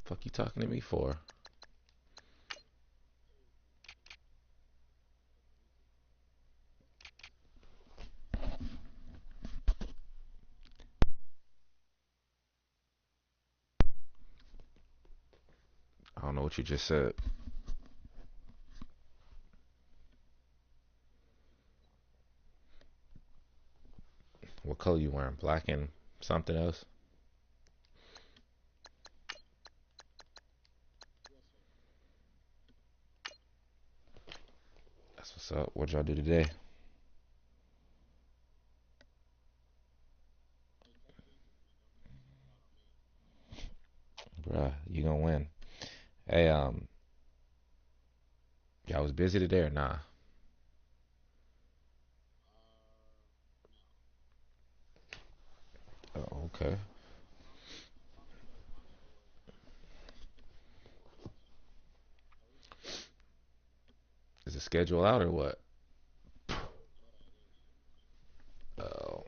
Fuck you talking to me for? I don't know what you just said. What color you wearing? Black and something else? That's what's up. What y'all do today? Bruh, you gonna win. Hey, y'all was busy today or nah? Oh, okay. Is the schedule out or what? Oh,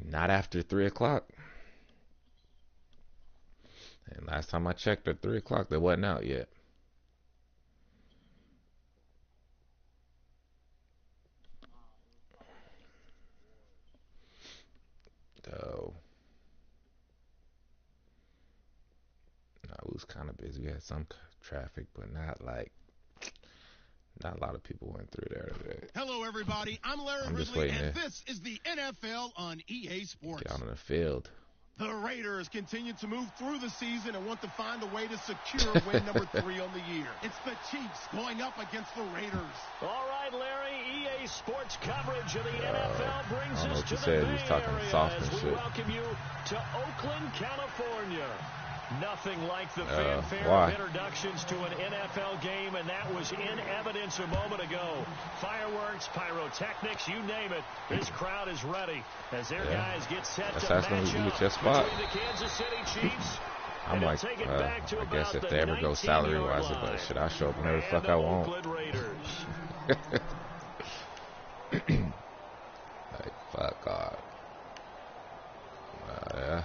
not after 3 o'clock. And last time I checked at 3 o'clock, they wasn't out yet. Oh, no, it was kind of busy. We had some traffic, but not a lot of people went through there today. Hello, everybody. I'm Larry I'm just Ridley, waiting and to this is the NFL on EA get out Sports. on the field. The Raiders continue to move through the season and want to find a way to secure win number 3 on the year. It's the Chiefs going up against the Raiders. All right, Larry, EA Sports coverage of the NFL brings us to the Bay Area as we welcome you to Oakland, California. Nothing like the fanfare of introductions to an NFL game, and that was in evidence a moment ago. Fireworks, pyrotechnics, you name it. This crowd is ready as their guys get set to match up between the Kansas City Chiefs. I'm like, I guess if they ever go salary-wise, but should I show up whenever the fuck I want? Like, fuck off. Yeah.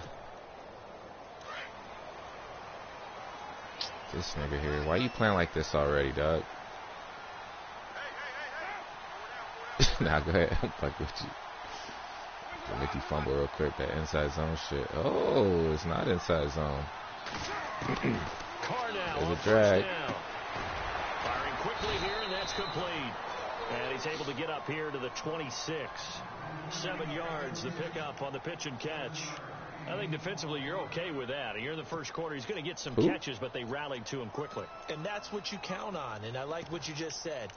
This nigga here. Why you playing like this already, dog? Nah, go ahead. I'm fucking with you. I'll make you fumble real quick. That inside zone shit. Oh, it's not inside zone. There's a drag. Firing quickly here, and that's complete. And he's able to get up here to the 26. 7 yards, the pickup on the pitch and catch. I think defensively you're okay with that. Here in the first quarter, he's going to get some catches, but they rallied to him quickly. And that's what you count on, and I like what you just said.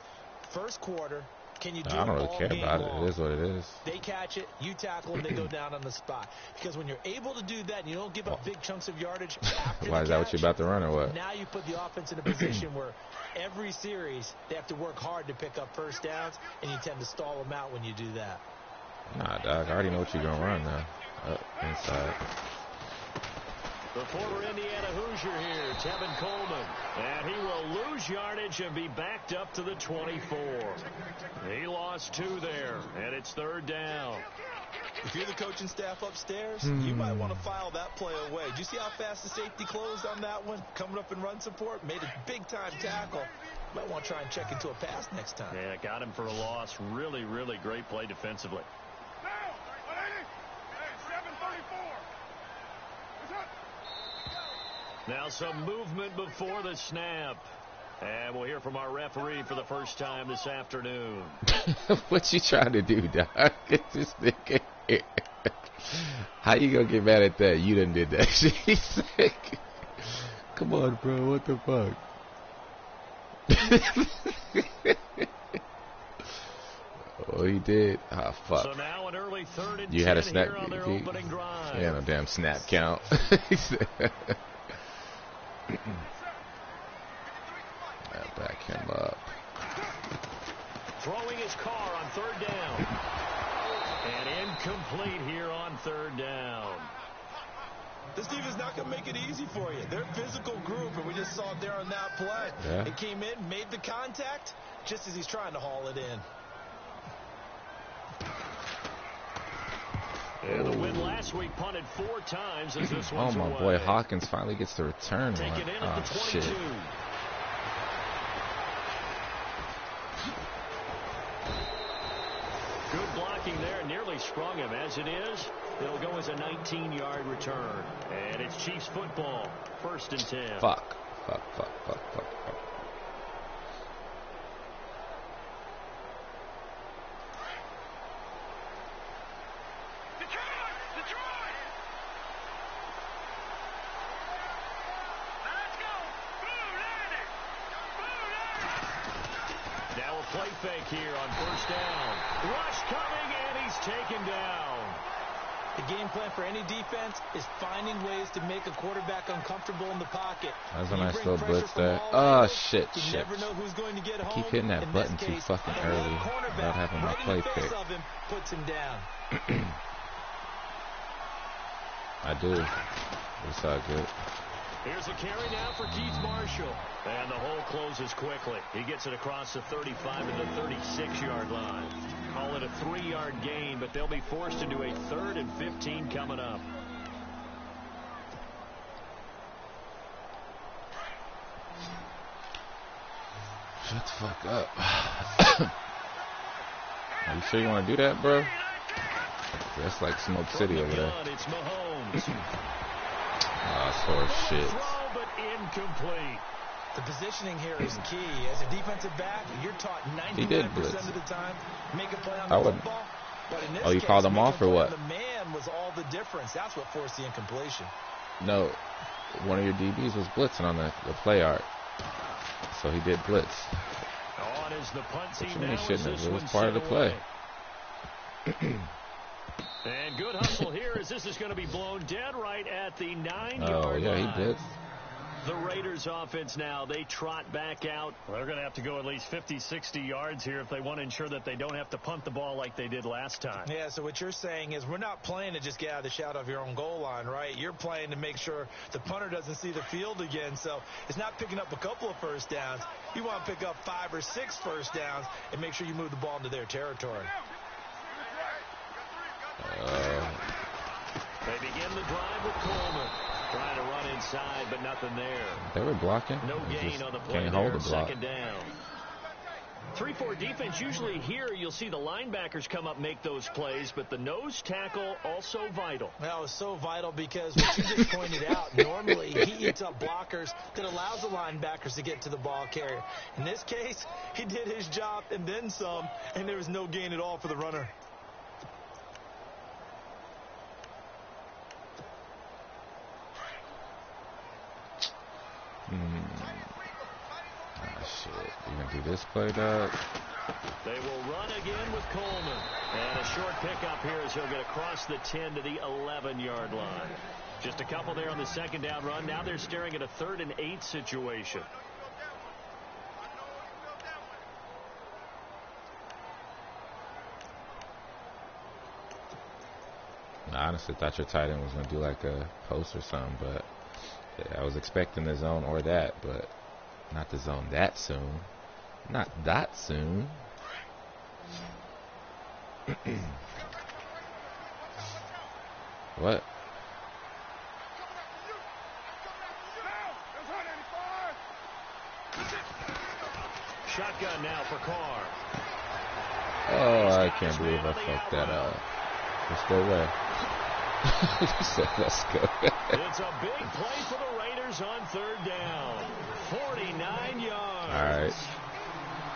First quarter, can you do I don't really care about it. It is what it is. They catch it, you tackle them, they go down on the spot. Because when you're able to do that and you don't give up big chunks of yardage after Why, is that what you're about to run or what? Now you put the offense in a position where every series they have to work hard to pick up first downs, and you tend to stall them out when you do that. Nah, dog, I already know what you're going to run now. Up inside. The former Indiana Hoosier here, Tevin Coleman. And he will lose yardage and be backed up to the 24. He lost 2 there, and it's 3rd down. If you're the coaching staff upstairs, you might want to file that play away. Do you see how fast the safety closed on that one? Coming up in run support, made a big-time tackle. Might want to try and check into a pass next time. Yeah, got him for a loss. Really, really great play defensively. Now some movement before the snap. And we'll hear from our referee for the first time this afternoon. What you trying to do, dog? Get this nigga here. How you gonna get mad at that? You done did that shit. He's sick. Come on, bro. What the fuck? Oh, he did. Ah, fuck. So now an early 3rd and 10 you had a snap. Here on their opening drive. Yeah, no damn snap count. Back him up. Throwing his car on 3rd down. And incomplete here on 3rd down. This team is not going to make it easy for you. They're a physical group, and we just saw it there on that play. Yeah. It came in, made the contact, just as he's trying to haul it in. And the win last week punted 4 times as this one's my away. boy Hawkins finally gets the return one. Oh, shit. Good blocking there. Nearly sprung him. As it is, it'll go as a 19-yard return. And it's Chiefs football. 1st and 10. Fuck. Now a play fake here on 1st down. Rush coming, and he's taken down. The game plan for any defense is finding ways to make a quarterback uncomfortable in the pocket. That's a nice little blitz there. Oh, shit. You never know who's going to get home. Keep hitting that button too fucking early. Not having my play pick. Puts him down. I do. It's all good. Here's a carry now for Keith Marshall. And the hole closes quickly. He gets it across the 35 to the 36-yard line. Call it a 3-yard gain, but they'll be forced to do a 3rd and 15 coming up. Shut the fuck up. Are you sure you want to do that, bro? That's like Smoke City over there. It's Mahomes. It's horse shit. Throw, but incomplete. The positioning here is key. As a defensive back, you're taught 99% of the time, make a play on the football. But in this Oh, you case, called him off or what? The man was all the difference. That's what forced the incompletion. No, one of your DBs was blitzing on the play art. So he did blitz. On is the punt team What you mean now. he shouldn't As have? It this was one's part of the sent play. away. And good hustle here as this is going to be blown dead right at the 9-yard line. Oh, yeah, he blitzed. The Raiders offense now, they trot back out. Well, they're going to have to go at least 50, 60 yards here if they want to ensure that they don't have to punt the ball like they did last time. Yeah, so what you're saying is we're not playing to just get out of the shadow of your own goal line, right? You're playing to make sure the punter doesn't see the field again. So it's not picking up a couple of first downs. You want to pick up 5 or 6 first downs and make sure you move the ball into their territory. They begin the drive with Coleman. Trying to run inside, but nothing there. They were blocking. No gain on the play can't hold there. the block. Second down. 3-4 defense, usually here you'll see the linebackers come up, make those plays, but the nose tackle also vital. Well, it's so vital because what you just pointed out, normally he eats up blockers that allows the linebackers to get to the ball carrier. In this case, he did his job and then some, and there was no gain at all for the runner. Ah, shit. You gonna do this play, dog? They will run again with Coleman. And a short pickup here as he'll get across the 10 to the 11-yard line. Just a couple there on the second down run. Now they're staring at a 3rd and 8 situation. I honestly thought your tight end was gonna do like a post or something, but I was expecting the zone or that, but not the zone that soon. Not that soon. What? Shotgun now for Carr. Oh, I can't believe I fucked that up. Let's go away. So let's go. It's a big play for the Raiders on 3rd down. 49 yards. All right.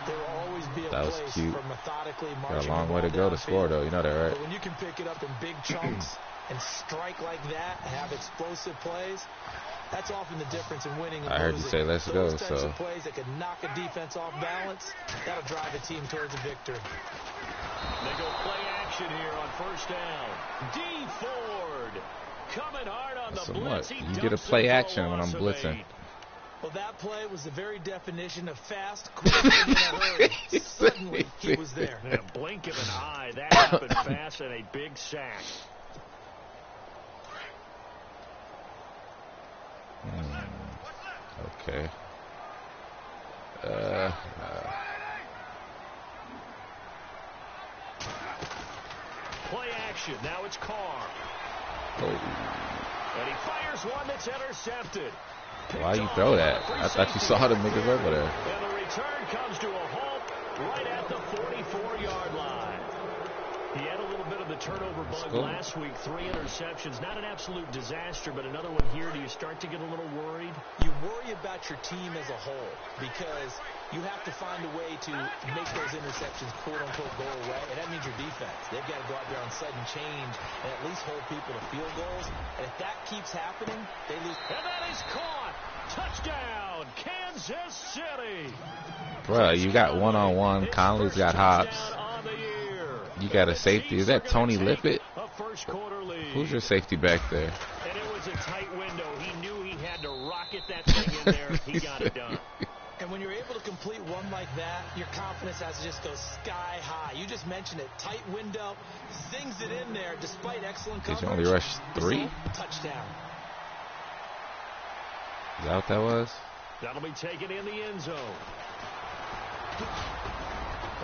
There will always be a That was place cute. for methodically Got marching a long the way to ball go to downfield. score, though. You know that, right? But when you can pick it up in big chunks and strike like that, have explosive plays, that's often the difference in winning and I heard you losing. say let's go, Those types so. of plays that could knock a defense off balance, that'll drive a team towards a victory. They go play action here on 1st down. D. Ford coming hard on the So blitz. what? He You get a dumps play it for a action when I'm loss of blitzing. 8. Well, that play was the very definition of fast, quick, and in a hurry. Suddenly, he was there. In a blink of an eye, that happened fast and a big sack. Okay. Play action. Now it's Carr. Oh. And he fires one that's intercepted. Why you throw that? I thought you saw them niggas over there. And the return comes to a halt right at the 44-yard line. He had a little bit of the turnover bug last week. 3 interceptions. Not an absolute disaster, but another one here. Do you start to get a little worried? You worry about your team as a whole because you have to find a way to make those interceptions, quote-unquote, go away, and that means your defense. They've got to go out there on sudden change and at least hold people to field goals. And if that keeps happening, they lose. And that is caught. Touchdown, Kansas City. Bruh, you got one-on-one. Conley's got hops. You got a safety. Is that Tony Lippett? Who's your safety back there? And it was a tight window. He knew he had to rocket that thing in there. He got it done. And when you're able to complete one like that, your confidence has to just go sky high. You just mentioned it. Tight window, zings it in there despite excellent coverage. Did you only rush 3? Touchdown. Is that what that was? That'll be taken in the end zone.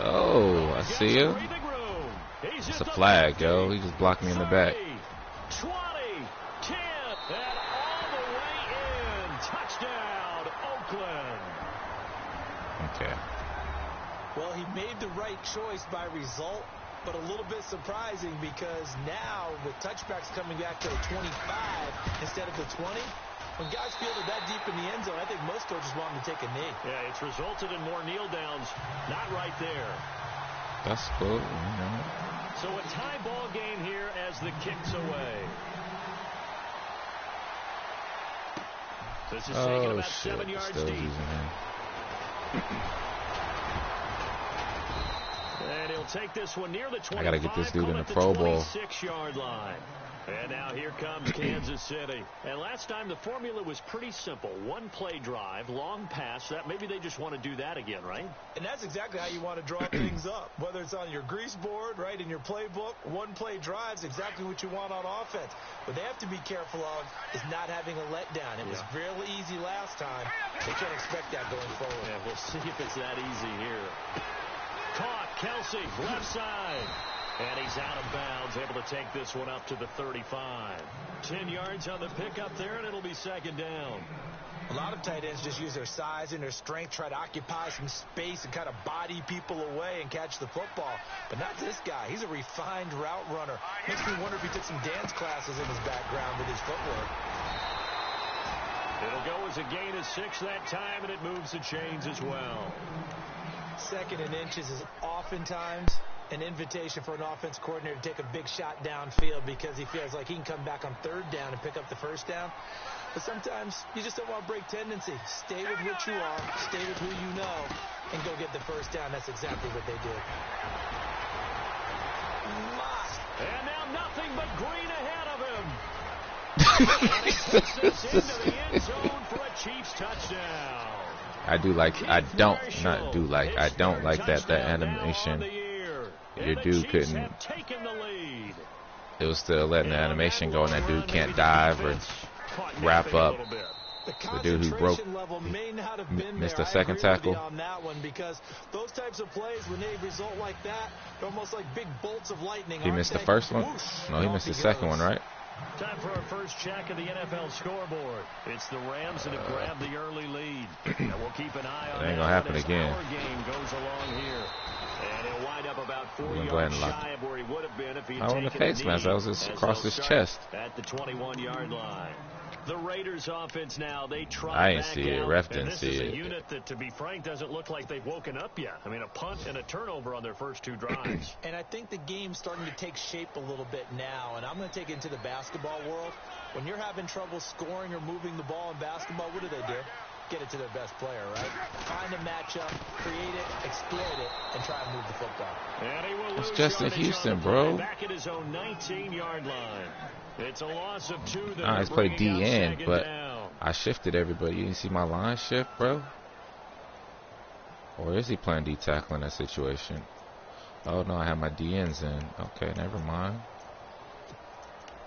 Oh, I see him. It's a flag, yo. He just blocked me in the back. 20, 10, and all the way in. Touchdown, Oakland. Okay. Well, he made the right choice by result, but a little bit surprising because now with touchbacks coming back to the 25 instead of the 20, when guys fielded that deep in the end zone, I think most coaches want them to take a knee. Yeah, it's resulted in more kneel downs. Not right there. That's cool. So a tie ball game here as the kick's away. This is taken about 7 yards deep. And he'll take this one near the 25. I gotta get this dude in the Pro Bowl. 26-yard line. And now here comes Kansas City. And last time the formula was pretty simple. One play drive, long pass. That maybe they just want to do that again, right? And that's exactly how you want to draw things up. Whether it's on your grease board, right, in your playbook, one play drive's exactly what you want on offense. What they have to be careful of is not having a letdown. It was real easy last time. They can't expect that going forward. Yeah, we'll see if it's that easy here. Caught, Kelsey, left side. And he's out of bounds, able to take this one up to the 35. 10 yards on the pickup there, and it'll be second down. A lot of tight ends just use their size and their strength, try to occupy some space and kind of body people away and catch the football. But not this guy. He's a refined route runner. Makes me wonder if he took some dance classes in his background with his footwork. It'll go as a gain of 6 that time, and it moves the chains as well. Second and inches is oftentimes an invitation for an offense coordinator to take a big shot downfield because he feels like he can come back on third down and pick up the first down. But sometimes you just don't want to break tendency. Stay with what you are, stay with who you know, and go get the first down. That's exactly what they did. And now nothing but green ahead of him. And he puts this into the end zone for a Chiefs touchdown. I don't like that animation. Your dude couldn't. It was still letting the animation go, and that dude can't dive or wrap up. The dude who missed the second tackle. On that one because those types of plays, when they result like that, they're almost like big bolts of lightning. He missed the first one? No, he missed the second one, right? Time for our first check of the NFL scoreboard. It's the Rams that have grabbed the early lead. And we'll keep an eye on it. Ain't gonna happen again. Our game goes along here. And he'll wind up about 4 yards shy of where he would have been if he had taken the face mask. That was just across his chest. At the 21-yard line. The Raiders offense now, they try I didn't see it. Ref didn't see it. This is a unit that, to be frank, doesn't look like they've woken up yet. I mean, a punt and a turnover on their first 2 drives. And I think the game's starting to take shape a little bit now, and I'm going to take it into the basketball world. When you're having trouble scoring or moving the ball in basketball, what do? Get it to their best player, right? Find a matchup, create it, exploit it, and try and move the football. And he will lose it's Justin Houston, bro. Back at his own 19-yard line. It's a loss of 2. I just played D-end, but I shifted everybody. You didn't see my line shift, bro? Or is he playing D-tackle in that situation? Oh, no, I have my D-ends in. Okay, never mind.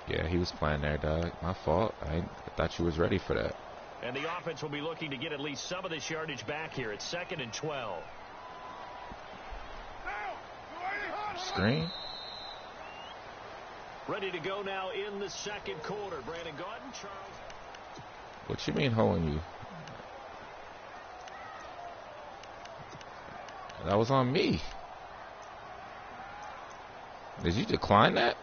Yeah, he was playing there, dog. My fault. I thought you was ready for that. And the offense will be looking to get at least some of this yardage back here. It's 2nd and 12. Screen. Ready to go now in the second quarter. Brandon Gordon, Charles. What you mean holding you? That was on me. Did you decline that?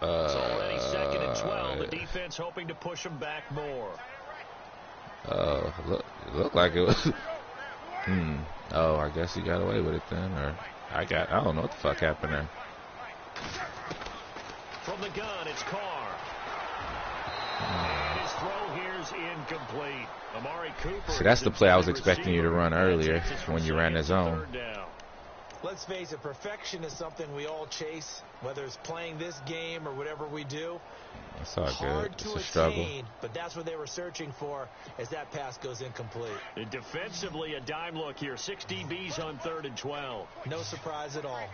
It's already 2nd and 12. The defense hoping to push them back more. It looked like it was. Oh, I guess he got away with it then, or I don't know what the fuck happened there. From the gun, it's Carr. And his throw here's incomplete. Amari Cooper. See, that's the play I was expecting you to run earlier when you ran his zone. Let's face it, perfection is something we all chase, whether it's playing this game or whatever we do. It's all hard good. to It's a struggle. attain, but that's what they were searching for as that pass goes incomplete. And defensively, a dime look here. 6 DBs on 3rd and 12. No surprise at all.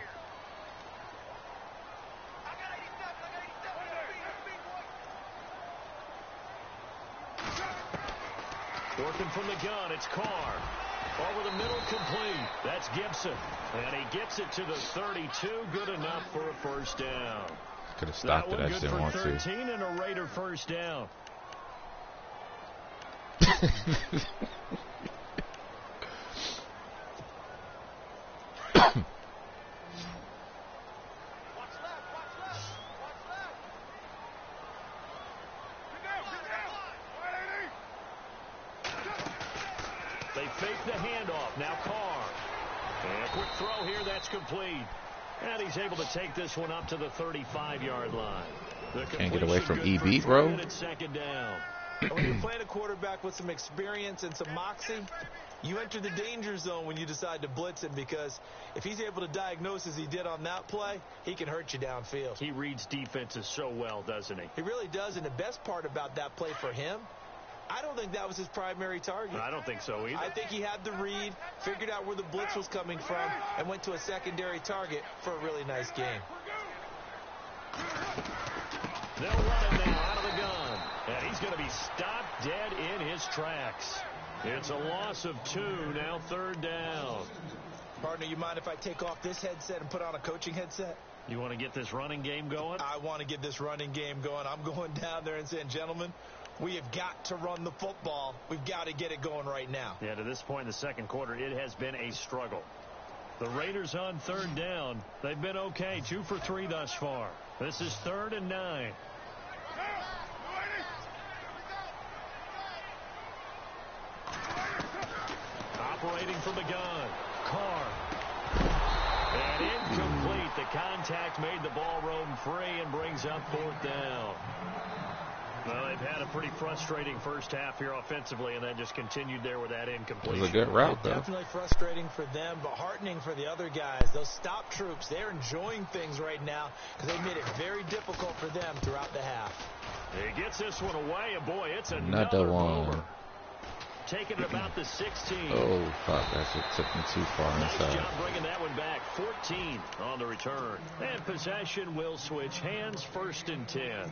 Working from the gun, it's Carr. Over the middle, complete. That's Gibson. And he gets it to the 32. Good enough for a first down. Could have stopped it. I just didn't want to. 13 and a Raider first down. fake the handoff. Now Carr. And a quick throw here. That's complete. And he's able to take this one up to the 35-yard line. Can't get away from EB, bro. Second down. When you're playing a quarterback with some experience and some moxie, you enter the danger zone when you decide to blitz him, because if he's able to diagnose as he did on that play, he can hurt you downfield. He reads defenses so well, doesn't he? He really does, and the best part about that play for him, I don't think that was his primary target. I don't think so either. I think he had the read, figured out where the blitz was coming from, and went to a secondary target for a really nice game. They'll run him now out of the gun. And he's going to be stopped dead in his tracks. It's a loss of 2, now 3rd down. Partner, you mind if I take off this headset and put on a coaching headset? You want to get this running game going? I want to get this running game going. I'm going down there and saying, gentlemen, we have got to run the football. We've got to get it going right now. Yeah, to this point in the second quarter, it has been a struggle. The Raiders on 3rd down. They've been okay, 2 for 3 thus far. This is 3rd and 9. Operating from the gun. Carr. And incomplete. The contact made the ball roam free and brings up 4th down. Well, they've had a pretty frustrating first half here offensively, and then just continued there with that incompletion. It was a good route, though. Definitely frustrating for them, but heartening for the other guys. Those stop troops, they're enjoying things right now because they've made it very difficult for them throughout the half. He gets this one away, and boy, it's another one. mover. Taking it about the 16. Oh, fuck, it took me too far Nice inside. job bringing that one back. 14 on the return. And possession will switch hands, 1st and 10.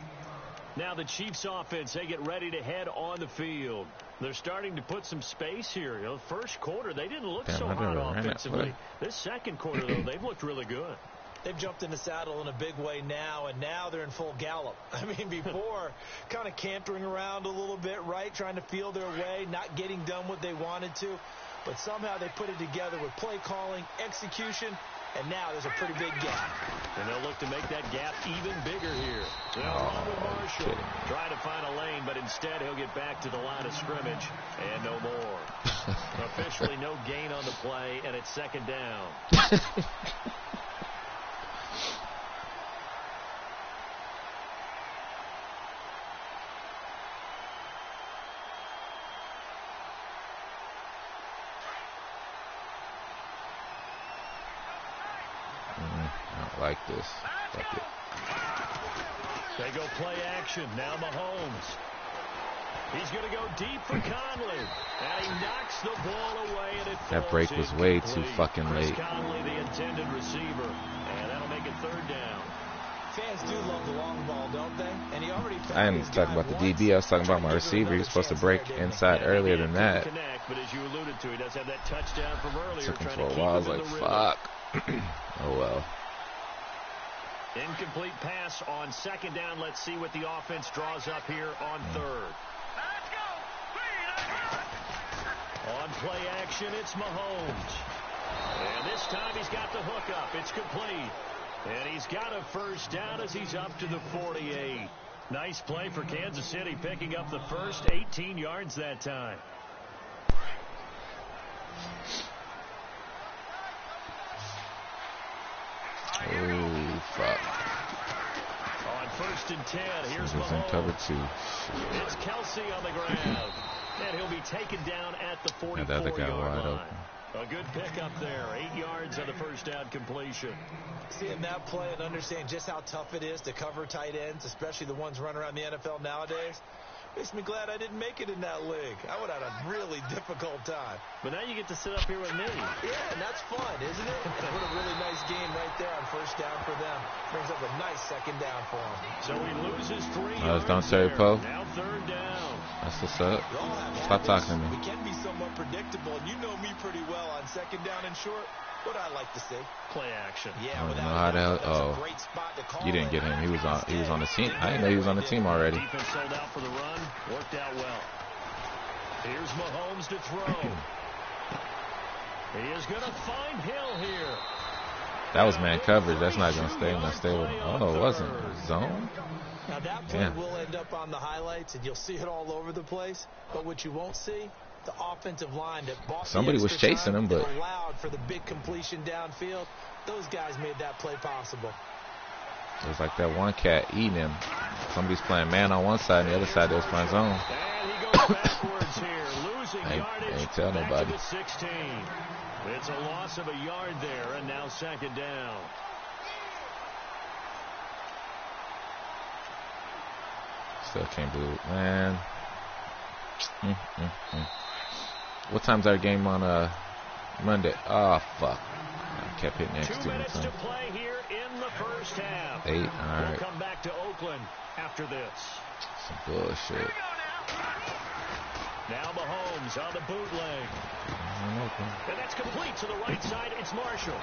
Now the Chiefs offense, they get ready to head on the field. They're starting to put some space here. You know, first quarter, they didn't look so hot offensively. This second quarter, though, they've looked really good. They've jumped in the saddle in a big way now, and now they're in full gallop. I mean, before, kind of cantering around a little bit, right, trying to feel their way, not getting done what they wanted to. But somehow they put it together with play calling, execution, and now there's a pretty big gap. And they'll look to make that gap even bigger here. They'll run with Marshall. Try to find a lane, but instead he'll get back to the line of scrimmage, and no more. Officially no gain on the play, and it's 2nd down. Like this. Fuck it. They go play action. Now Mahomes. He's going to go deep for Conley. And he knocks the ball away, and it that break was way too fucking late. Conley, the intended receiver. And that'll make it 3rd down. Fans do love the long ball, don't they? And he already I didn't talk about the DB. I was talking about my receiver. He was supposed to break inside earlier than that. But as you alluded to, he does have that touchdown from earlier. Took him for a while. I was like, fuck. Oh, well. Incomplete pass on 2nd down. Let's see what the offense draws up here on 3rd. On play action, it's Mahomes. And this time he's got the hook up. It's complete. And he's got a 1st down as he's up to the 48. Nice play for Kansas City, picking up the first 18 yards that time. Oh, fuck. On 1st and 10, here's Mahomes in cover 2. It's Kelsey on the ground. And he'll be taken down at the 44-yard the other guy wide line. open. A good pickup there. 8 yards on the 1st down completion. Seeing that play and understand just how tough it is to cover tight ends, especially the ones running around the NFL nowadays, makes me glad I didn't make it in that league. I would have had a really difficult time. But now you get to sit up here with me. Yeah, and that's fun, isn't it? What a really nice game right there on 1st down for them. Brings up a nice 2nd down for them. So he loses 3 yards. Don't there. Poe. Now 3rd down. That's what's up. Stop talking to me. We can be somewhat predictable, and you know me pretty well on 2nd down and short. What I like to see. Play action. Yeah, I don't know how the hell. Oh, you didn't get him. He was on the team. I didn't know he was on the team already. Defense sold out for the run. Worked out well. Here's Mahomes to throw. He is going to find Hill here. That was man coverage. That's not going to stay. I'm going to stay with him. Oh, it wasn't. Zone? Now that play will end up on the highlights, and you'll see it all over the place. But what you won't see The offensive line that bought somebody was chasing him, but allowed for the big completion downfield. Those guys made that play possible. It was like that one cat eating him. Somebody's playing man on one side, and the other side they was playing zone. And he goes backwards here, losing yardage. Ain't tell back nobody. To the 16. It's a loss of a yard there, and now second down. Still can't believe it, man. What time's our game on Monday? Oh, fuck. I kept hitting X 2 minutes to play here in the first half. 8, all right. We'll come back to Oakland after this. Some bullshit. Now Mahomes on the bootleg. And that's complete to the right side. It's Marshall.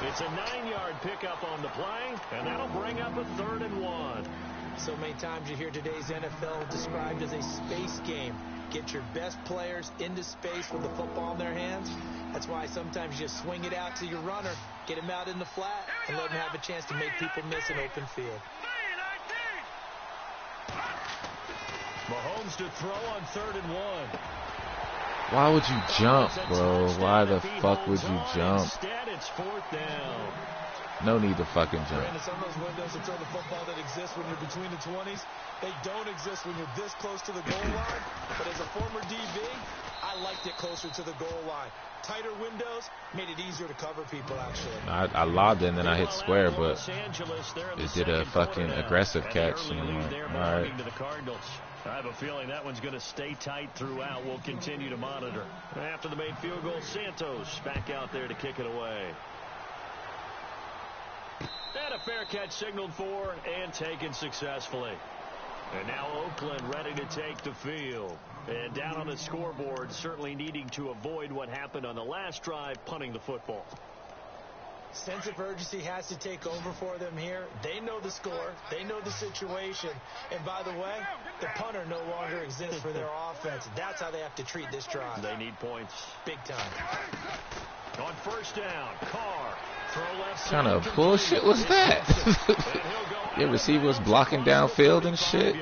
It's a 9-yard pickup on the play, and that'll bring up a 3rd and 1. So many times you hear today's NFL described as a space game. Get your best players into space with the football in their hands. That's why sometimes you just swing it out to your runner, get him out in the flat, and let him have a chance to make people miss an open field. Mahomes to throw on 3rd and 1. Why would you jump, bro? Why the fuck would you jump? Instead, it's 4th down. No need to fucking jump. Some of those windows to throw the football that exist when you're between the 20s, they don't exist when you're this close to the goal line. But as a former DB, I liked it closer to the goal line. Tighter windows made it easier to cover people, actually. I lobbed it and then I hit square, but it did a fucking aggressive catch. And I'm like, all right. I have a feeling that one's going to stay tight throughout. We'll continue to monitor. After the made field goal, Santos back out there to kick it away. And a fair catch signaled for and taken successfully. And now Oakland ready to take the field. And down on the scoreboard, certainly needing to avoid what happened on the last drive, punting the football. Sense of urgency has to take over for them here. They know the score. They know the situation. And by the way, the punter no longer exists for their offense. That's how they have to treat this drive. They need points. Big time. On 1st down, Carr. What kind of bullshit was that? Your receiver was blocking downfield and shit.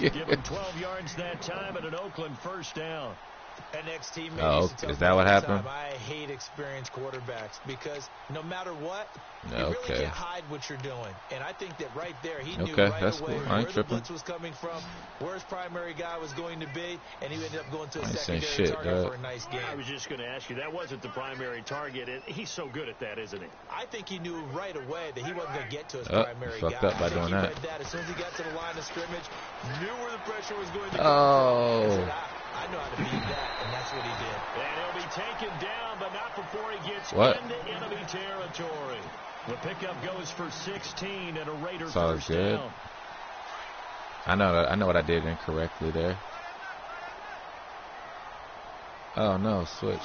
Give him 12 yards that time at an Oakland 1st down. Oh, is that what happened? I hate experienced quarterbacks because no matter what, you really can't hide what you're doing. And I think that right there, he knew right away where the blitz was coming from, where his primary guy was going to be, and he ended up going to a secondary target for a nice game. I was just going to ask you, that wasn't the primary target. He's so good at that, isn't he? I think he knew right away that he wasn't going to get to his primary guy. Fucked up by doing that. As soon as he got to the line of scrimmage, knew where the pressure was going to go. Oh. I know how to beat that, and that's what he did. And he'll be taken down, but not before he gets into enemy territory. The pickup goes for 16 and a Raider first down. I know what I did incorrectly there. Oh no, switch.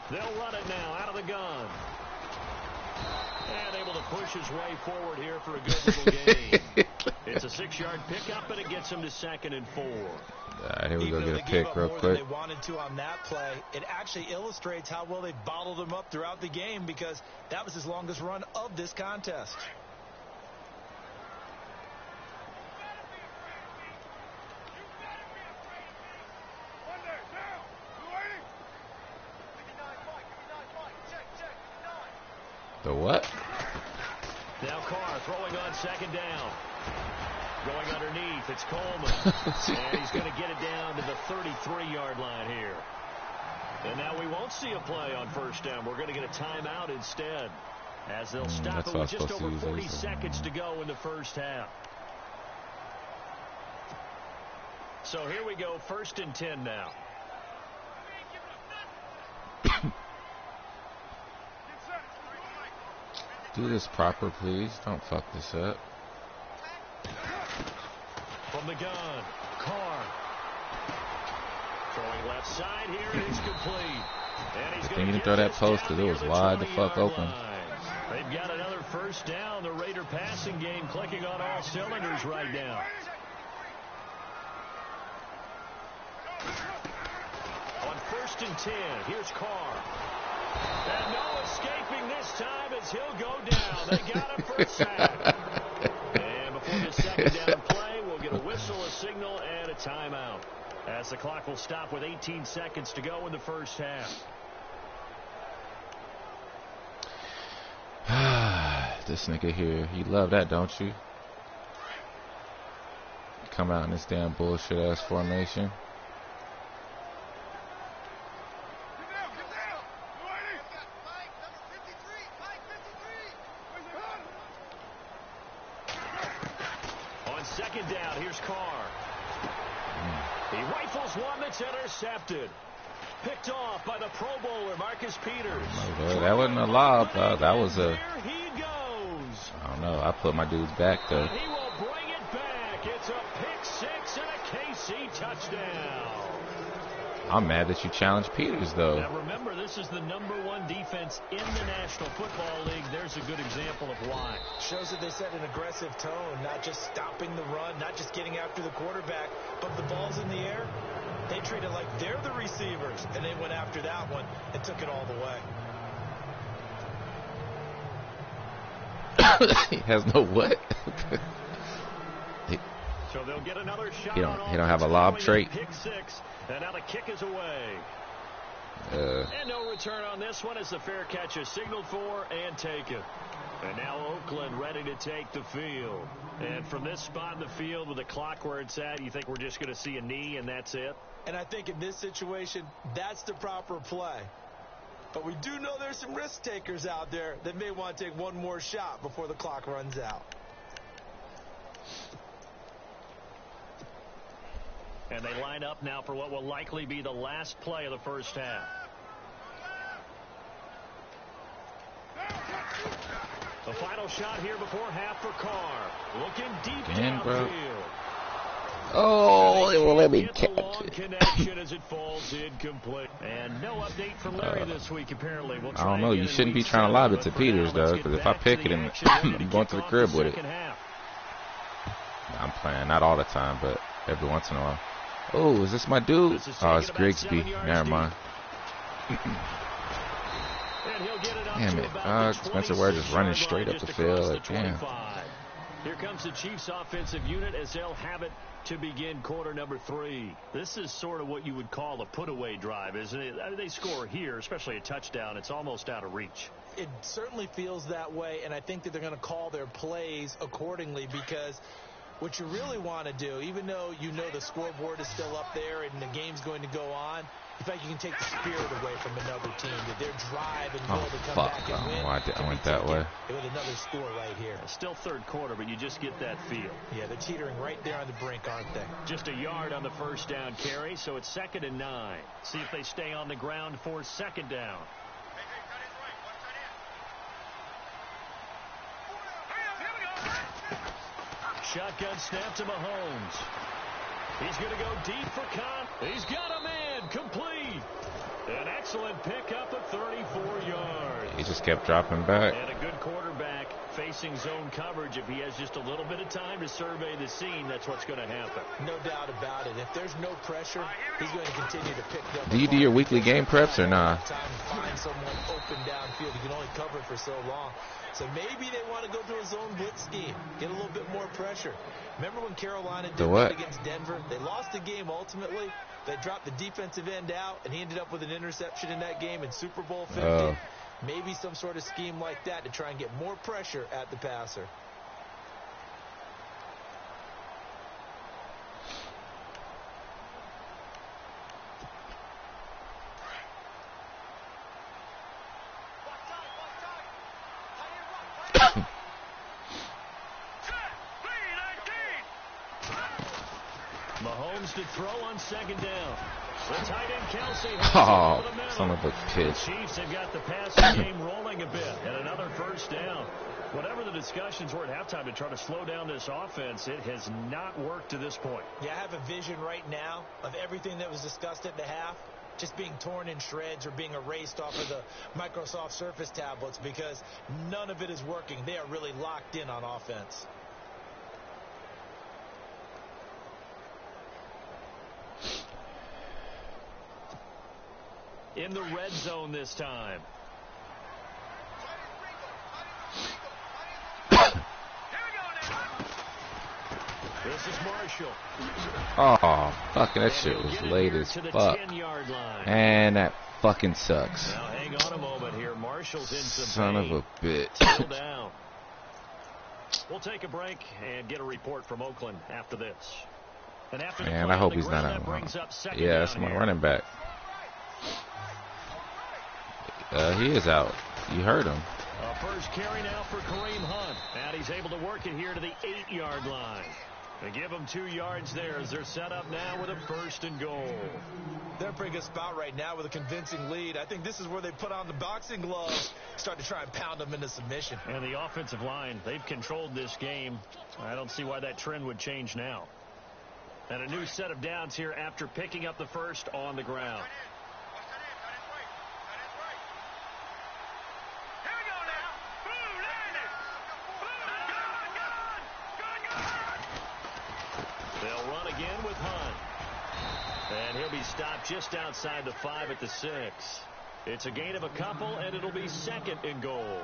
They'll run it now out of the gun. And able to push his way forward here for a good little gain. It's a 6-yard pickup, and it gets him to 2nd and 4. Here we go, get a pick real quick. They wanted to on that play. It actually illustrates how well they bottled him up throughout the game because that was his longest run of this contest. The what? Now Carr throwing on 2nd down. Going underneath, it's Coleman. And he's going to get it down to the 33-yard line here. And now we won't see a play on 1st down. We're going to get a timeout instead. As they'll stop it with just over 40 seconds to go in the 1st half. So here we go, 1st and 10 now. Do this proper, please. Don't fuck this up. From the gun, Carr. Throwing left side here, it's complete. And he's going to throw that post because it was wide the fuck open. They've got another 1st down. The Raider passing game clicking on all cylinders right now. On 1st and 10, here's Carr. And no escaping this time as he'll go down. They got him for a sack. And before the second down play, we'll get a whistle, a signal, and a timeout. As the clock will stop with 18 seconds to go in the first half. This nigga here, you love that, don't you? Come out in this damn bullshit ass formation. On second down, here's Carr. He rifles one that's intercepted. Picked off by the Pro Bowler, Marcus Peters. That wasn't a lob. That was a... Here he goes. I don't know. I put my dudes back, though. He will bring it back. It's a pick six and a KC touchdown. I'm mad that you challenged Peters, though. Now remember, this is the #1 defense in the National Football League. There's a good example of why. Shows that they set an aggressive tone, not just stopping the run, not just getting after the quarterback, but the ball's in the air. They treat it like they're the receivers, and they went after that one and took it all the way. He has no what? So they'll get another shot. He don't have a lob trait. Pick six, and now the kick is away. And no return on this one as the fair catch is signaled for and taken. And now Oakland ready to take the field. And from this spot in the field with the clock where it's at, you think we're just going to see a knee and that's it? And I think in this situation, that's the proper play. But we do know there's some risk takers out there that may want to take one more shot before the clock runs out. And they line up now for what will likely be the last play of the first half. The final shot here before half for Carr. Looking deep downfield. Oh, it will let me catch it. Connection as it falls incomplete. And no update from Larry this week, apparently. We'll I don't know. You shouldn't be trying to lob it to Peters, though, because if I pick it, I'm going to the crib with it. I'm playing, not all the time, but every once in a while. Oh, is this my dude? Oh, it's Grigsby. Never mind. Damn it. Spencer Ware just running straight up the field. Like, damn. Here comes the Chiefs offensive unit as they'll have it to begin quarter number 3. This is sort of what you would call a put-away drive, isn't it? They score here, especially a touchdown. It's almost out of reach. It certainly feels that way, and I think that they're going to call their plays accordingly because what you really want to do, even though you know the scoreboard is still up there and the game's going to go on, in fact, you can take the spirit away from another team, that their drive and will to come back and win. I went that way. With another score right here. Still third quarter, but you just get that feel. Yeah, they're teetering right there on the brink, aren't they? Just a yard on the first down carry, so it's 2nd and 9. See if they stay on the ground for 2nd down. Shotgun snap to Mahomes. He's going to go deep for Con. He's got a man complete. An excellent pickup of 34 yards. He just kept dropping back. And a good quarterback facing zone coverage. If he has just a little bit of time to survey the scene, that's what's going to happen. No doubt about it. If there's no pressure, he's going to continue to pick them. Do you do your weekly game preps or not? Time to find someone open downfield. You can only cover for so long. So maybe they want to go to a zone blitz scheme, get a little bit more pressure. Remember when Carolina did that against Denver? They lost the game ultimately. They dropped the defensive end out, and he ended up with an interception in that game in Super Bowl 50. Maybe some sort of scheme like that to try and get more pressure at the passer. Mahomes to throw on 2nd down. The tight end Kelsey. Oh, son of a pitch. The Chiefs have got the passing game rolling a bit, and another first down. Whatever the discussions were at halftime to try to slow down this offense, it has not worked to this point. Yeah, I have a vision right now of everything that was discussed at the half just being torn in shreds or being erased off of the Microsoft Surface tablets because none of it is working. They are really locked in on offense. In the red zone this time. is Marshall. Oh, fucking that shit was late as fuck. And that fucking sucks. Now hang on a moment here. Marshall's in some Son pain. of a bitch. Still down. We'll take a break and get a report from Oakland after this. And after the Man, play I hope on the he's not ground, out. that brings up second Yeah, that's down my here. running back. He is out. You heard him. A first carry now for Kareem Hunt. And he's able to work it here to the 8-yard line. They give him 2 yards there as they're set up now with a 1st and goal. They're in a pretty good spot right now with a convincing lead. I think this is where they put on the boxing gloves, start to try and pound them into submission. And the offensive line, they've controlled this game. I don't see why that trend would change now. And a new set of downs here after picking up the first on the ground. They'll run again with Hunt. And he'll be stopped just outside the 5 at the 6. It's a gain of a couple, and it'll be 2nd and goal.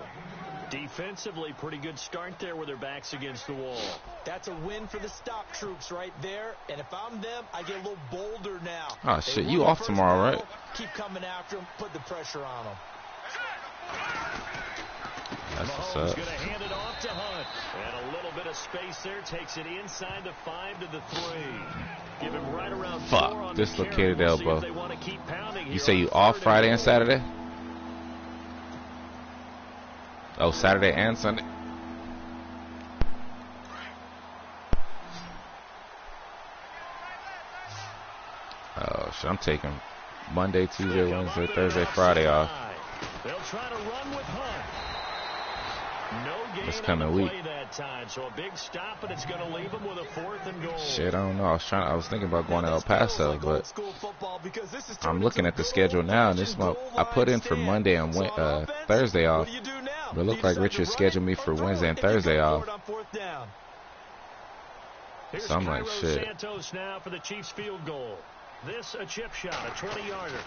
Defensively, pretty good start there with their backs against the wall. That's a win for the stop troops right there. And if I'm them, I get a little bolder now. Oh, shit, you off tomorrow, right? Keep coming after them, put the pressure on them. That's what's Mahomes up. going to hand it off to Hunt. And a little bit of space there. Takes it inside the 5 to the 3. Give him right around 4 on the Dislocated carry. We'll see elbow. if they want to keep pounding You here say on you off 3rd Friday and goal. Saturday? Oh, Saturday and Sunday? Oh, shit, I'm taking Monday, Tuesday, Wednesday, Thursday, Friday off. They'll try to run with Hunt. No gain This on coming the week. play that time, so a big stop, and it's going to leave them with a 4th and goal. Shit, I don't know. I was thinking about going to El Paso, but I'm looking at the schedule now, and this month I put in for Monday and Thursday off. But it looked like Richard scheduled me for Wednesday and Thursday off. So I'm like, shit. Santos now for the Chiefs field goal. This a chip shot, a 20-yarder.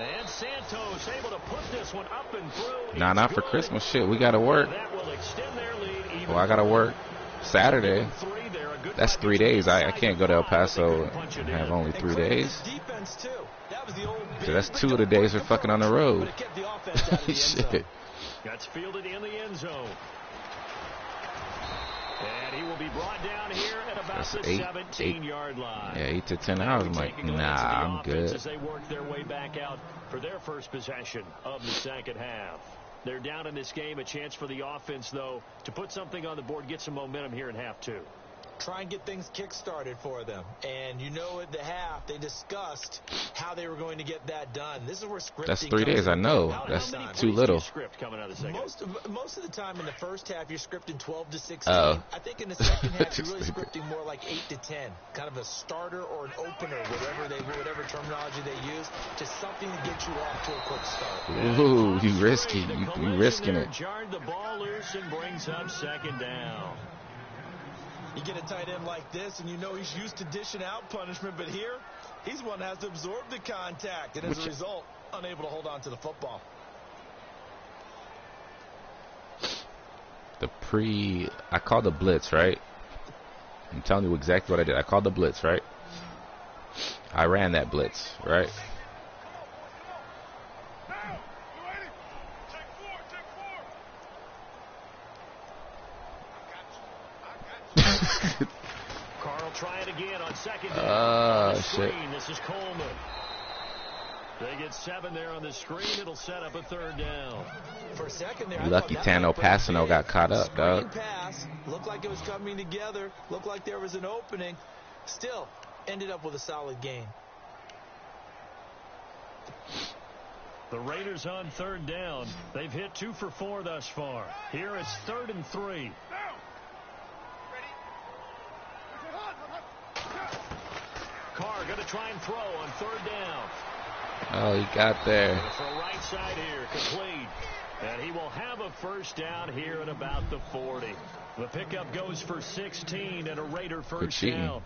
And Santos able to put this one up and through. Nah, not for Christmas. Shit, we got to work. That will extend their lead even Well, I got to work Saturday. That's 3 days. I can't go to El Paso and have only 3 days. So that's 2 of the days we're fucking on the road. Shit. That's fielded in the end zone. And he will be brought down here at about That's the 17-yard line. Yeah, 8 to 10 hours. I'm like, nah, I'm good. As they work their way back out for their first possession of the second half. They're down in this game. A chance for the offense, though, to put something on the board, get some momentum here in half 2. Try and get things kick-started for them. And you know at the half, they discussed how they were going to get that done. This is where scripting That's 3 days, I know. That's too little. Most of the time in the first half, you're scripting 12 to 16. Oh. I think in the second half, you're really scripting more like 8 to 10. Kind of a starter or an opener, whatever terminology they use, just something to get you off to a quick start. Ooh, you risky. You risking it. Jarred the ball loose and brings up 2nd down. You get a tight end like this, and you know he's used to dishing out punishment, but here, he's one that has to absorb the contact, and as a result, unable to hold on to the football. I called the blitz, right? I'm telling you exactly what I did. I called the blitz, right? I ran that blitz, right? Carl try it again on 2nd down. Shit. This is Coleman. They get 7 there on the screen. It'll set up a 3rd down. For a second there, Lucky Tano Passano got caught up, dog. Pass. Looked like it was coming together. Looked like there was an opening. Still, ended up with a solid gain. The Raiders on 3rd down. They've hit 2 for 4 thus far. Here it's 3rd and 3. Carr going to try and throw on 3rd down. Oh, he got there. For right side here, complete. And he will have a 1st down here at about the 40. The pickup goes for 16 and a Raider 1st down.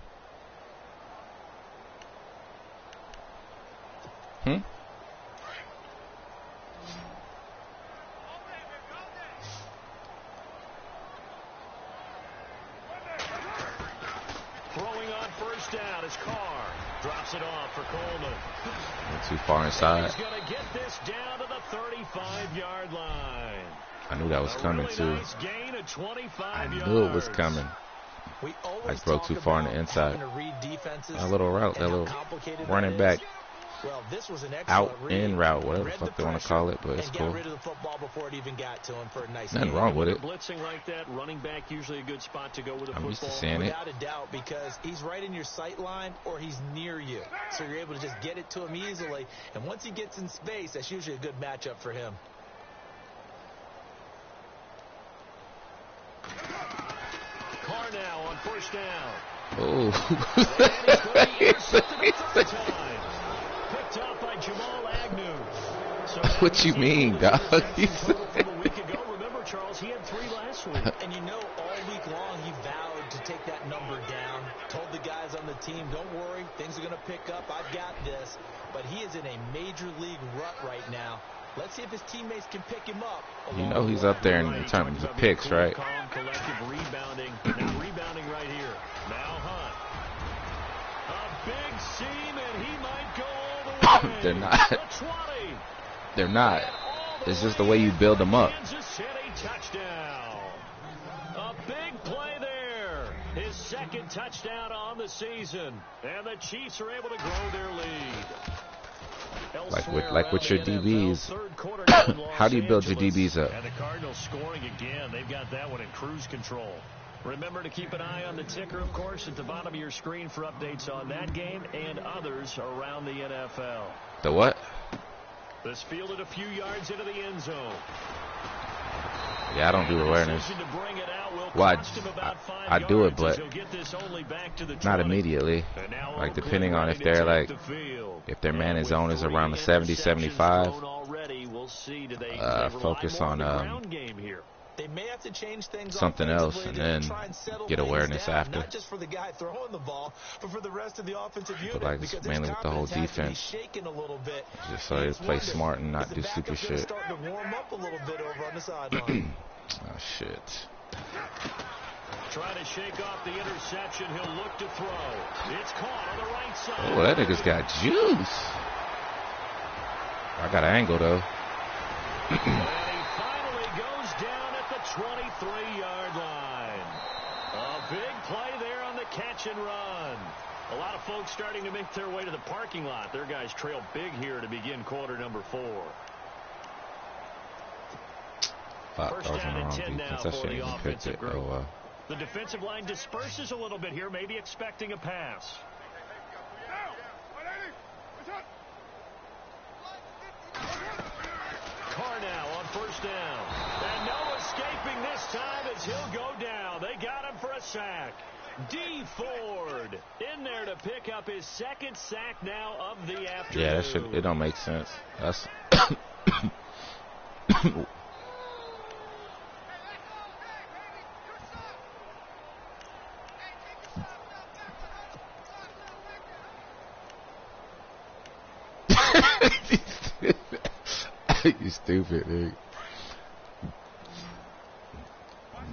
for Coleman. Went too far inside. He's going to get this down to the 35-yard line. I knew that was coming really too. Nice gain of 25 I yards. knew it was coming. I broke too far on the inside. A little route, that little running back out in route, whatever the fuck they want to call it, but it's cool. Nothing wrong with it. Blitzing like that, running back usually a good spot to go with a football. I'm used to seeing it. Without a doubt, because he's right in your sight line or he's near you, so you're able to just get it to him easily. And once he gets in space, that's usually a good matchup for him. Carr now on first down. Oh. Picked up by Jamal Agnew. So what you mean, dog? a week ago. Remember, Charles, he had 3 last week. And you know, all week long he vowed to take that number down. Told the guys on the team, don't worry, things are going to pick up. I've got this. But he is in a major league rut right now. Let's see if his teammates can pick him up. You know he's up there in terms of picks, right? Calm, collective rebounding. Now rebounding right here. Now Hunt. A big seam, and he might go all the way. They're not. They're not. It's just the way you build them up. Kansas City touchdown. A big play there. His second touchdown on the season. And the Chiefs are able to grow their lead. Like with your DBs. How do you build your DBs up? And the Cardinals scoring again. They've got that one in cruise control. Remember to keep an eye on the ticker, of course, at the bottom of your screen for updates on that game and others around the NFL. The what? This fielded a few yards into the end zone. Yeah, I don't do awareness. Well, I do it, but not immediately. Like, depending on if they're like, if their man in zone is around the 70, 75, focus on They may have to change things something else and then get awareness after. Not just for the guy throwing the ball, but for the rest of the offensive unit. But like, it's mainly with the whole defense. Just so they play smart and not do stupid shit. Starting to warm up a little bit over on the sideline. Oh, shit. Trying to shake off the interception. He'll look to throw. It's caught on the right side. Oh, that nigga's got juice. I got an angle, though. And he finally goes down at the 23-yard line. A big play there on the catch and run. A lot of folks starting to make their way to the parking lot. Their guys trail big here to begin quarter number 4. Fuck, I was on the wrong defense. I shouldn't even picked it. Oh, well. The defensive line disperses a little bit here, maybe expecting a pass. Carr now on first down. And no escaping this time as he'll go down. They got him for a sack. D. Ford in there to pick up his second sack now of the afternoon. Yeah, that shit, it don't make sense. That's... You stupid, dude.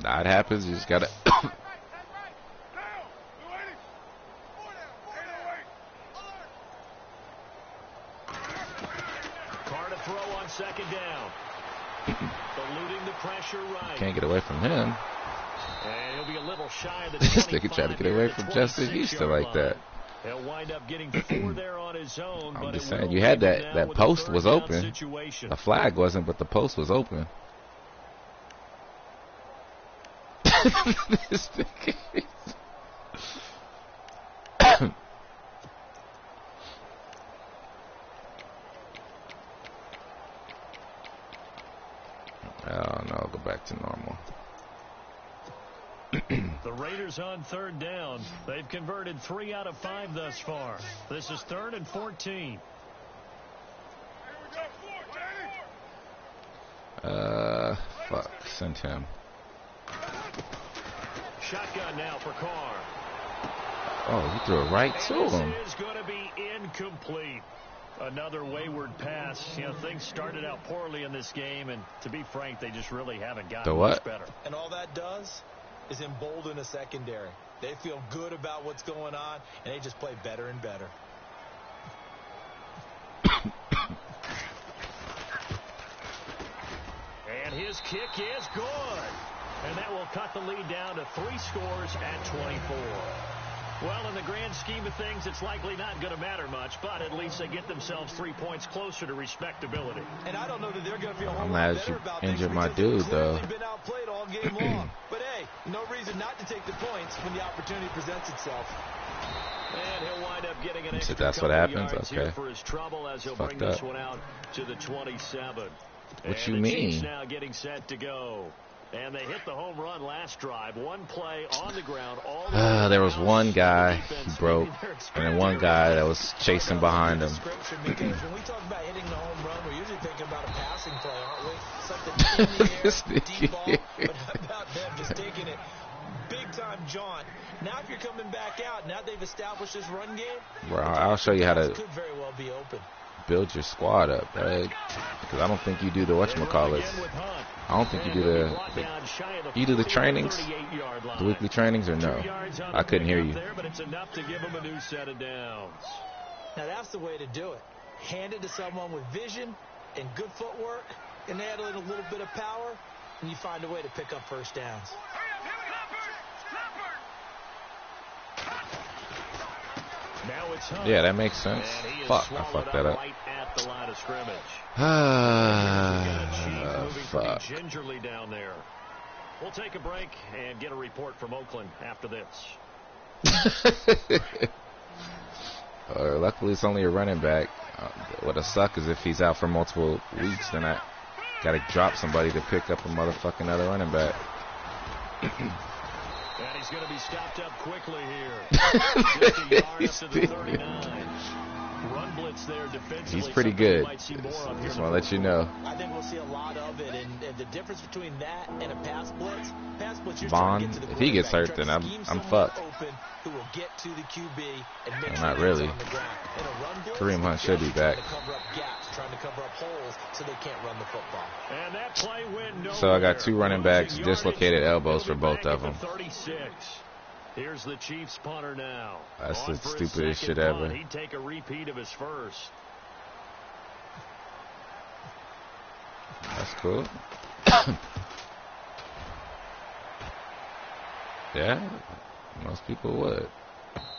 Nah, it happens. You just gotta. Carr to throw on second down. Eluding the pressure right. Can't get away from him. And he'll be a little shy of the This nigga trying to get away from Justin Houston like that. He'll wind up getting 4 there on his own. I'm just saying, you had that post was open. The flag wasn't, but the post was open. This nigga. Oh no, go back to normal. The Raiders on third down. They've converted 3 out of 5 thus far. This is 3rd and 14. Fuck, send him. Shotgun now for Carr. Oh, he threw it right to him. This is going to be incomplete. Another wayward pass. You know, things started out poorly in this game, and to be frank, they just really haven't gotten much better. And all that does is embolden a secondary. They feel good about what's going on, and they just play better and better. This kick is good. And that will cut the lead down to 3 scores at 24. Well, in the grand scheme of things, it's likely not going to matter much, but at least they get themselves 3 points closer to respectability. And I don't know that they're going to feel I'm mad you injured my dude, though. Been outplayed all game long. But hey, no reason not to take the points when the opportunity presents itself. And he'll wind up getting an extra that's what happens. Okay. For his trouble as he'll bring this one out to the 27. What you mean? Now getting set to go. And they hit the home run last drive. One play on the ground. There was one guy who broke, and then one guy that was chasing behind him. Because when we talk about hitting the home run, we're usually thinking about a passing play, aren't we? Something in the air, deep ball. But how about them just taking it big time, John? Now if you're coming back out, now they've established this run game. Bro, I'll show you how to could very well be open. Build your squad up, right? Because I don't think you do the whatchamacallits. I don't think you do the trainings, the weekly trainings, or no? I couldn't hear you. But it's enough to give them a new set of downs. Now that's the way to do it. Hand it to someone with vision and good footwork, and add a little bit of power, and you find a way to pick up first downs. Yeah, that makes sense. Fuck, I fucked that up. Right at the line of scrimmage. Fuck. Gingerly down there. We'll take a break and get a report from Oakland after this. Luckily, it's only a running back. What'll suck is if he's out for multiple weeks, then I gotta drop somebody to pick up a motherfucking other running back. And he's going to be stopped up quickly here. Just a yard up to the 39. Run blitz there defensively. He's pretty good. Just want to let you know. I think we'll see a lot of it. And the difference between that and a pass blitz, Vaughn, if he gets hurt, then I'm fucked. Who will get to the QB and make not really. Kareem Hunt should be back. Trying to cover up holes so they can't run the football. And that play went nowhere. So I got 2 running backs, dislocated elbows for both of them. 36. Here's the Chiefs punter now. That's the stupidest shit ever. He'd take a repeat of his first. That's cool. Yeah, most people would.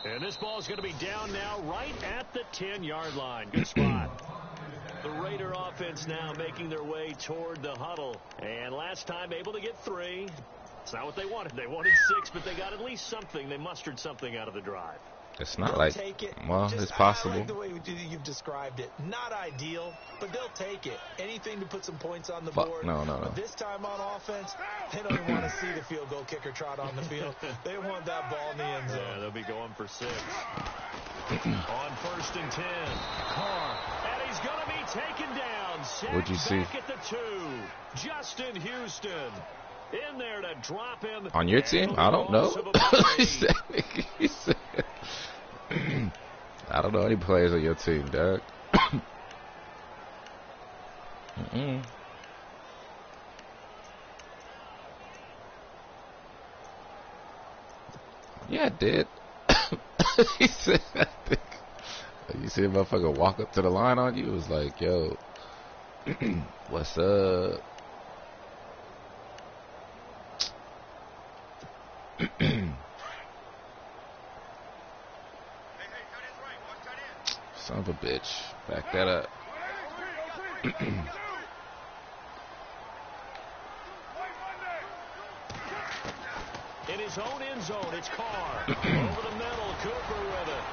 And this ball is going to be down now right at the 10-yard line. Good spot. The Raider offense now making their way toward the huddle. And last time able to get 3. It's not what they wanted. They wanted 6, but they got at least something. They mustered something out of the drive. It's not like, well, it's possible. I like the way you've described it. Not ideal, but they'll take it. Anything to put some points on the board. No. But this time on offense, they don't even want to see the field goal kicker trot on the field. They want that ball in the end zone. Yeah, they'll be going for 6. On 1st and 10. Carr. And he's going to be taken down. What'd you see? Back at the 2. Justin Houston. In there to drop him. On your team? I don't know. I don't know any players on your team, Doug. Yeah, I did. He said, I think. You see a motherfucker walk up to the line on you? It was like, yo, what's up? Son of a bitch. Back that up. In his own end zone, it's Carr. Over the middle, Cooper with it.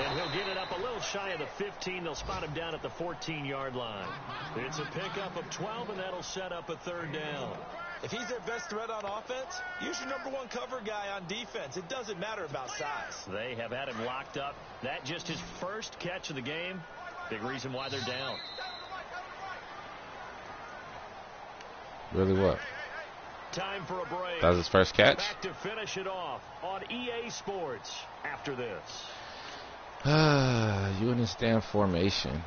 And he'll get it up a little shy of the 15. They'll spot him down at the 14-yard line. It's a pickup of 12, and that'll set up a 3rd down. If he's their best threat on offense, use your number 1 cover guy on defense. It doesn't matter about size. They have had him locked up. That just his first catch of the game. Big reason why they're down. Really what? Time for a break. That was his first catch? Back to finish it off on EA Sports after this. You understand formation.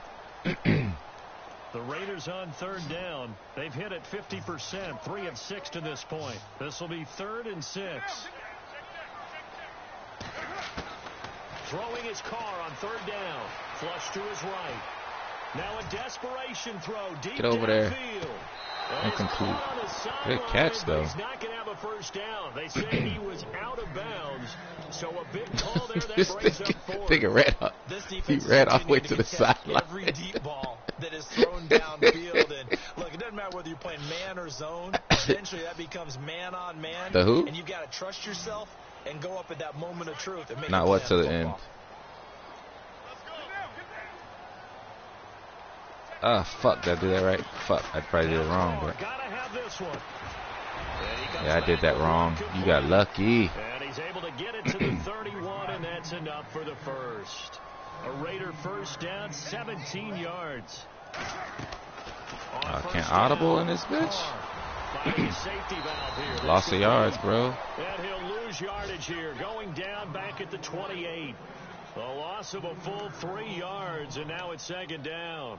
The Raiders on 3rd down. They've hit it 50%, 3 of 6 to this point. This will be 3rd and 6. Throwing his Carr on 3rd down. Flush to his right. Now a desperation throw deep Get over there. field. Incomplete. Good catch, though. He's not going to have a first down. They say he was out of bounds. So a big call there that This brings up nigga ran up. He ran all the way to the sideline. Every deep ball that is thrown downfield. And look, it doesn't matter whether you're playing man or zone. Eventually, that becomes man on man. The who? And you got to trust yourself and go up at that moment of truth. And make Not what to the end. Ah, fuck, did I do that right? Fuck, I probably did it wrong, but yeah, I did that wrong. You got lucky. And he's able to get it to the 31, and that's enough for the first. A Raider first down, 17 yards. Can't audible in this bitch? Loss of yards, bro. And he'll lose yardage here, going down back at the 28. A loss of a full 3 yards, and now it's second down.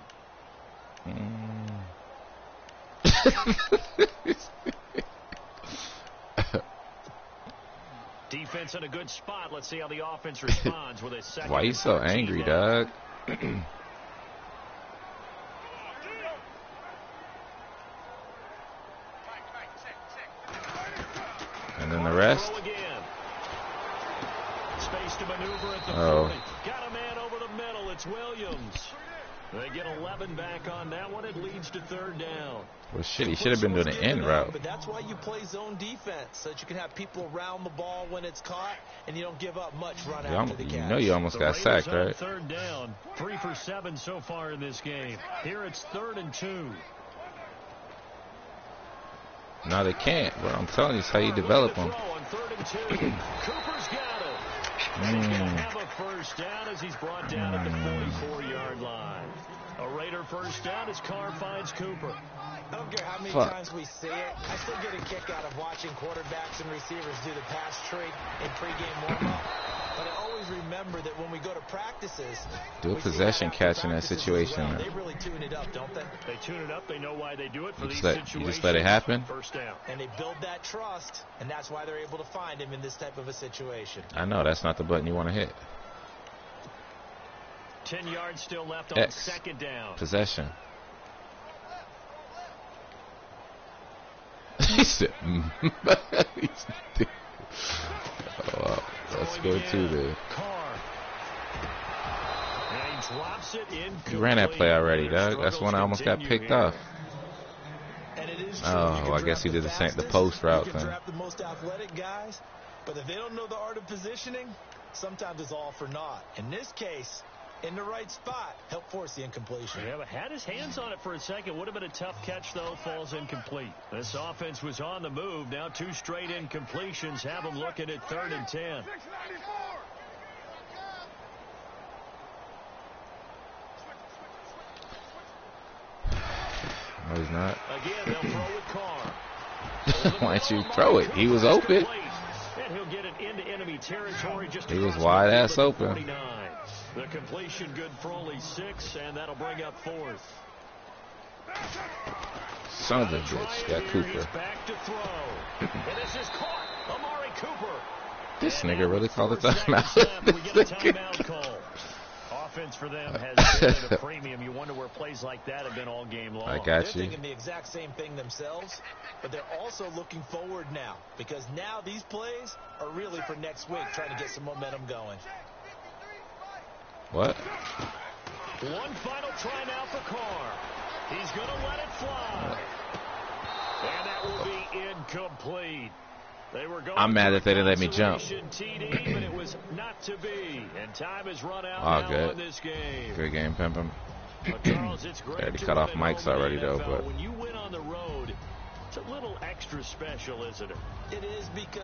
Defense in a good spot. Let's see how the offense responds with a second. Why you so angry, dog? And then the rest. Space to maneuver at the 40. Got a man over the middle. It's Williams. They get 11 back on that one. It leads to third down. Well, shit, he should have been doing an end route. But that's why you play zone defense, so that you can have people around the ball when it's caught, and you don't give up much run after the catch. You know you almost got sacked, right? Third down, 3 for 7 so far in this game. Here it's 3rd and 2. No, they can't, bro. I'm telling you, it's how you develop them. Cooper's got it. He can have a first down as he's brought down at the 44-yard line. A Raider first down as Carr finds Cooper. I don't care how many times we see it. I still get a kick out of watching quarterbacks and receivers do the pass trick in pregame warm-up. But I always remember that when we go to practices, do a possession catch in that situation. Well. They really tune it up, don't they? They tune it up. They know why they do it for these situations. You just let it happen? First down. And they build that trust, and that's why they're able to find him in this type of a situation. I know. That's not the button you want to hit. 10 yards still left on second down. Possession. He said, let's go to the. You ran that play already, Doug. That's when I almost got picked off. Oh, I guess he did the post route thing. The most athletic guys, but if they don't know the art of positioning, sometimes it's all for naught. In this case, in the right spot, help force the incompletion. Yeah, but had his hands on it for a second. Would have been a tough catch, though. Falls incomplete. This offense was on the move. Now 2 straight incompletions have them looking at 3rd and 10. No, he's not. Again, they'll throw with Carr. Why don't you throw it? He was open. And he'll get it into enemy territory. He was wide ass open. 49. The completion good for only 6, and that'll bring up 4th. Son of a bitch, got Cooper. Back to throw. And this is caught. Amari Cooper. This nigga really called a timeout. We get a timeout call. Offense for them has been at a premium. You wonder where plays like that have been all game long. I got They're you. thinking the exact same thing themselves, but they're also looking forward now, because now these plays are really for next week, trying to get some momentum going. What? One final try now for Carr. He's going to let it fly. And that will be incomplete. They were going I'm mad that they didn't let me jump. TD, but it was not to be. And time has run out now good. on this game. Good game, Pimpin'. Charles, it's great. They already cut off mics already, though. But when you win on the road, it's a little extra special, isn't it? It is, because